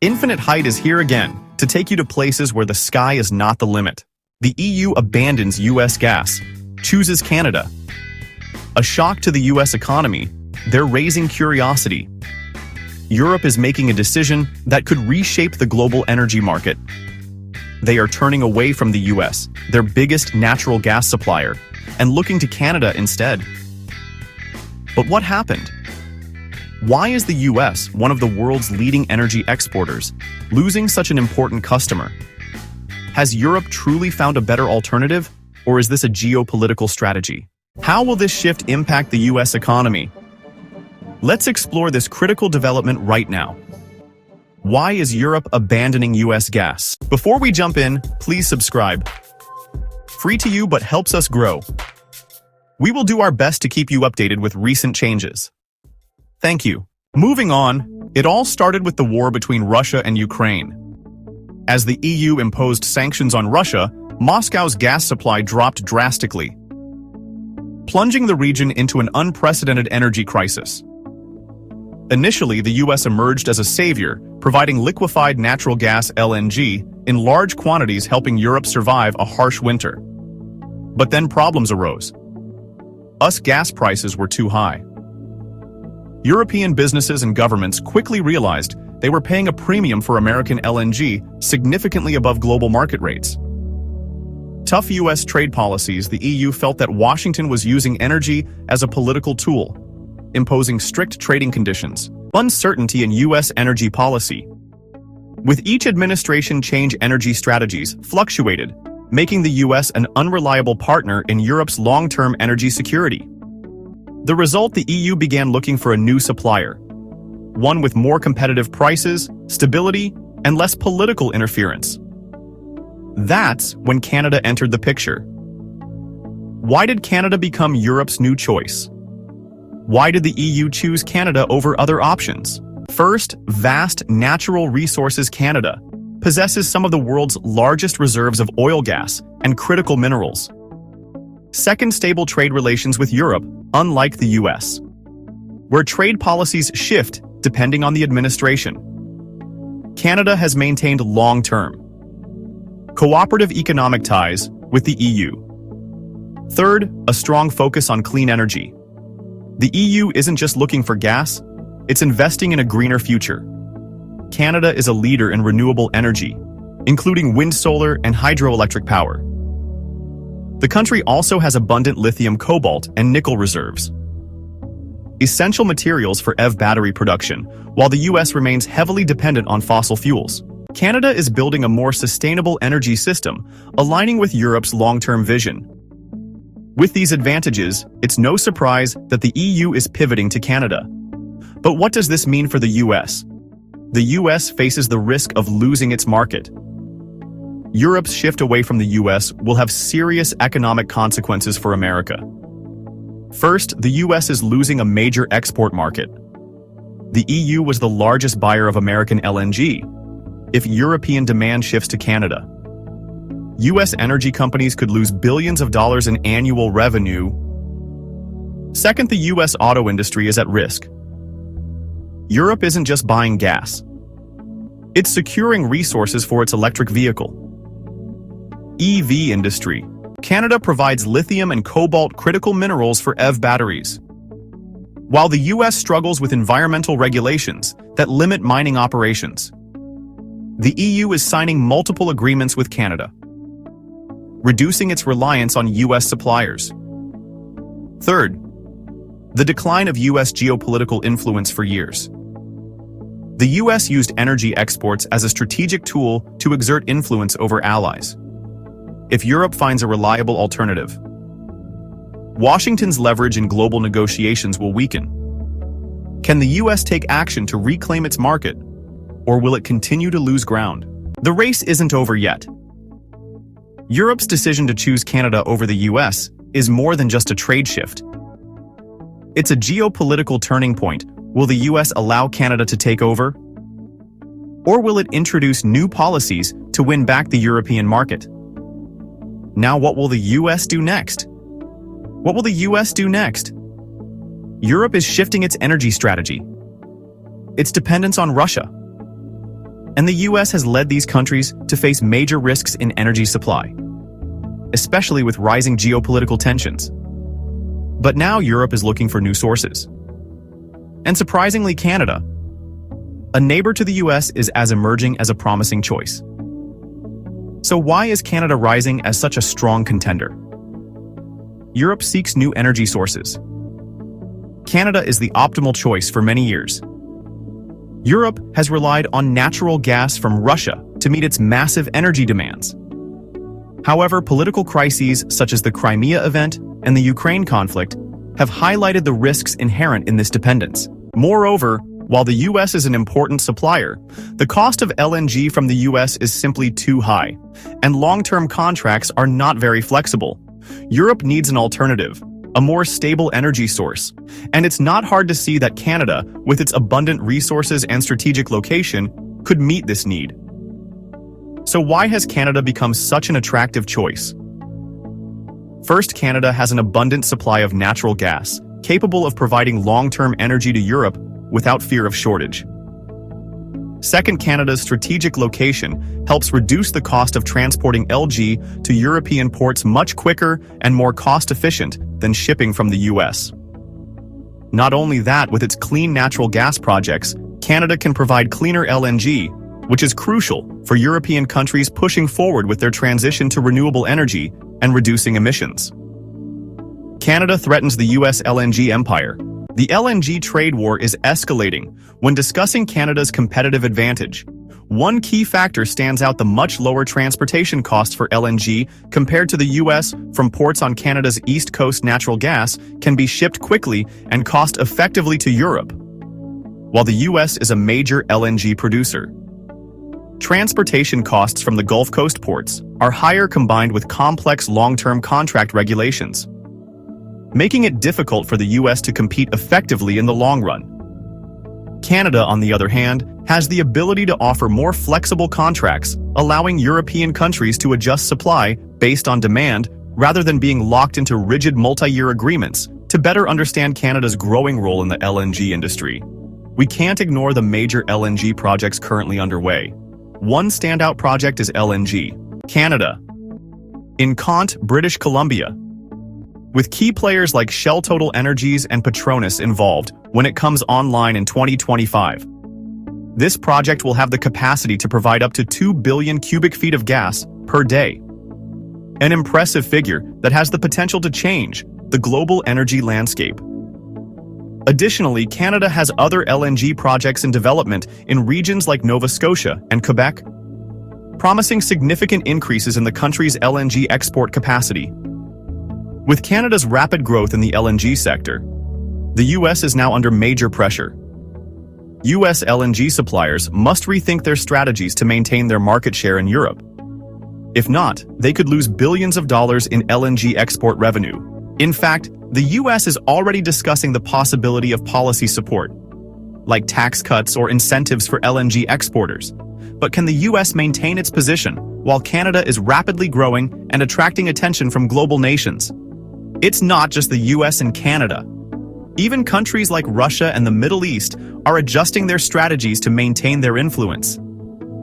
Infinite height is here again, to take you to places where the sky is not the limit. The EU abandons US gas, chooses Canada. A shock to the US economy, they're raising curiosity. Europe is making a decision that could reshape the global energy market. They are turning away from the US, their biggest natural gas supplier, and looking to Canada instead. But what happened? Why is the US, one of the world's leading energy exporters, losing such an important customer? Has Europe truly found a better alternative, or is this a geopolitical strategy? How will this shift impact the US economy? Let's explore this critical development right now. Why is Europe abandoning US gas? Before we jump in, please subscribe. Free to you but helps us grow. We will do our best to keep you updated with recent changes. Thank you. Moving on, it all started with the war between Russia and Ukraine. As the EU imposed sanctions on Russia, Moscow's gas supply dropped drastically, plunging the region into an unprecedented energy crisis. Initially, the US emerged as a savior, providing liquefied natural gas (LNG) in large quantities, helping Europe survive a harsh winter. But then problems arose. US gas prices were too high. European businesses and governments quickly realized they were paying a premium for American LNG, significantly above global market rates. Tough US trade policies, the EU felt that Washington was using energy as a political tool, imposing strict trading conditions. Uncertainty in US energy policy. With each administration change, energy strategies fluctuated, making the US an unreliable partner in Europe's long-term energy security. The result, the EU began looking for a new supplier, one with more competitive prices, stability, and less political interference. That's when Canada entered the picture. Why did Canada become Europe's new choice? Why did the EU choose Canada over other options? First, vast natural resources. Canada possesses some of the world's largest reserves of oil, gas, and critical minerals. Second, stable trade relations with Europe, unlike the US, where trade policies shift depending on the administration. Canada has maintained long-term, cooperative economic ties with the EU. Third, a strong focus on clean energy. The EU isn't just looking for gas, it's investing in a greener future. Canada is a leader in renewable energy, including wind, solar, and hydroelectric power. The country also has abundant lithium, cobalt, and nickel reserves, essential materials for EV battery production, while the US remains heavily dependent on fossil fuels. Canada is building a more sustainable energy system, aligning with Europe's long-term vision. With these advantages, it's no surprise that the EU is pivoting to Canada. But what does this mean for the US? The US faces the risk of losing its market. Europe's shift away from the US will have serious economic consequences for America. First, the US is losing a major export market. The EU was the largest buyer of American LNG. If European demand shifts to Canada, US energy companies could lose billions of dollars in annual revenue. Second, the US auto industry is at risk. Europe isn't just buying gas. It's securing resources for its electric vehicle. EV industry. Canada provides lithium and cobalt, critical minerals for EV batteries. While the US struggles with environmental regulations that limit mining operations, the EU is signing multiple agreements with Canada, reducing its reliance on US suppliers. Third, the decline of US geopolitical influence. For years, the US used energy exports as a strategic tool to exert influence over allies. If Europe finds a reliable alternative, Washington's leverage in global negotiations will weaken. Can the US take action to reclaim its market, or will it continue to lose ground? The race isn't over yet. Europe's decision to choose Canada over the US is more than just a trade shift. It's a geopolitical turning point. Will the US allow Canada to take over? Or will it introduce new policies to win back the European market? Now, what will the US do next? What will the US do next? Europe is shifting its energy strategy, its dependence on Russia. And the US has led these countries to face major risks in energy supply, especially with rising geopolitical tensions. But now Europe is looking for new sources. And surprisingly, Canada, a neighbor to the US, is as emerging as a promising choice. So why is Canada rising as such a strong contender? Europe seeks new energy sources. Canada is the optimal choice for many years. Europe has relied on natural gas from Russia to meet its massive energy demands. However, political crises such as the Crimea event and the Ukraine conflict have highlighted the risks inherent in this dependence. Moreover, while the US is an important supplier, the cost of LNG from the US is simply too high, and long-term contracts are not very flexible. Europe needs an alternative, a more stable energy source, and it's not hard to see that Canada, with its abundant resources and strategic location, could meet this need. So why has Canada become such an attractive choice? First, Canada has an abundant supply of natural gas, capable of providing long-term energy to Europe without fear of shortage. Second, Canada's strategic location helps reduce the cost of transporting LNG to European ports much quicker and more cost-efficient than shipping from the US. Not only that, with its clean natural gas projects, Canada can provide cleaner LNG, which is crucial for European countries pushing forward with their transition to renewable energy and reducing emissions. Canada threatens the US LNG empire. The LNG trade war is escalating. When discussing Canada's competitive advantage, one key factor stands out: the much lower transportation costs for LNG compared to the US. From ports on Canada's east coast, natural gas can be shipped quickly and cost-effectively to Europe, while the US is a major LNG producer. Transportation costs from the Gulf Coast ports are higher, combined with complex long-term contract regulations, making it difficult for the US to compete effectively in the long run. Canada, on the other hand, has the ability to offer more flexible contracts, allowing European countries to adjust supply based on demand rather than being locked into rigid multi-year agreements. To better understand Canada's growing role in the LNG industry, we can't ignore the major LNG projects currently underway. One standout project is LNG Canada in Cont, British Columbia, with key players like Shell, Total Energies, and Petronas involved when it comes online in 2025. This project will have the capacity to provide up to 2 billion cubic feet of gas per day, an impressive figure that has the potential to change the global energy landscape. Additionally, Canada has other LNG projects in development in regions like Nova Scotia and Quebec, promising significant increases in the country's LNG export capacity. With Canada's rapid growth in the LNG sector, the US is now under major pressure. US LNG suppliers must rethink their strategies to maintain their market share in Europe. If not, they could lose billions of dollars in LNG export revenue. In fact, the US is already discussing the possibility of policy support, like tax cuts or incentives for LNG exporters. But can the US maintain its position while Canada is rapidly growing and attracting attention from global nations? It's not just the US and Canada. Even countries like Russia and the Middle East are adjusting their strategies to maintain their influence.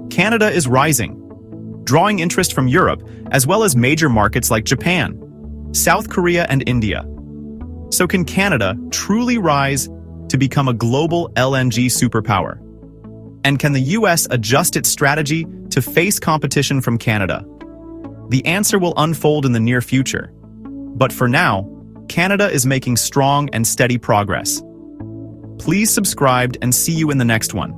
Canada is rising, drawing interest from Europe as well as major markets like Japan, South Korea, and India. So can Canada truly rise to become a global LNG superpower? And can the US adjust its strategy to face competition from Canada? The answer will unfold in the near future. But for now, Canada is making strong and steady progress. Please subscribe and see you in the next one.